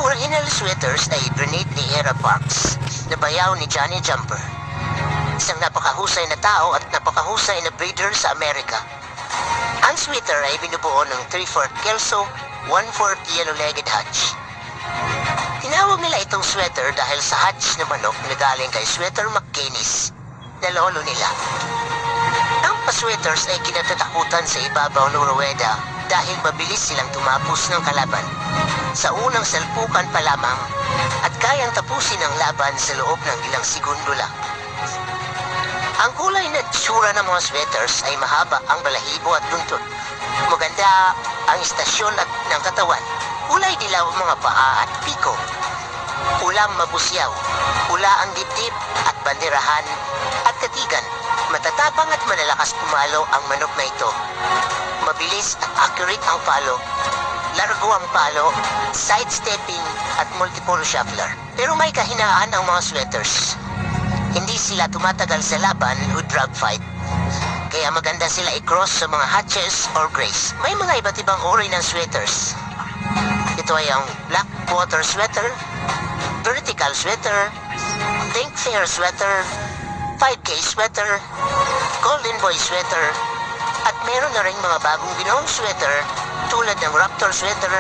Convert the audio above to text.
original sweaters ay grenade ni Era Parks, na bayaw ni Johnny Jumper. Isang napakahusay na tao at napakahusay na breeder sa Amerika. Ang sweater ay binubuo ng 3/4 Kelso, 1/4 yellow-legged Hutch. Tinawag nila itong sweater dahil sa Hutch na manok na galing kay Sweater McGinnis, na lolo nila. Ang pa-sweaters ay kinatatakutan sa ibabaw ng ruweda dahil mabilis silang tumapos ng kalaban. Sa unang salpukan pa lamang at kayang tapusin ang laban sa loob ng ilang segundo lang. Ang kulay na tsura ng mga sweaters ay mahaba ang balahibo at buntot. Maganda ang istasyon at ng katawan. Kulay dilaw ang mga paa at piko. Ulang mabusyaw, pula ang dibdib at banderahan at katigan. Matatapang at malalakas pumalo ang manok na ito. Mabilis at accurate ang palo. Largo ang palo, sidestepping at multiple shuffler. Pero may kahinaan ang mga sweaters. Hindi sila tumatagal sa laban o drag fight. Kaya maganda sila i-cross sa mga hatches or grays. May mga iba't ibang uri ng sweaters. Ito ay ang black water sweater, vertical sweater, pink fair sweater, 5K sweater, golden boy sweater, at meron na rin mga bagong ginoong sweater tulad ng raptor sweater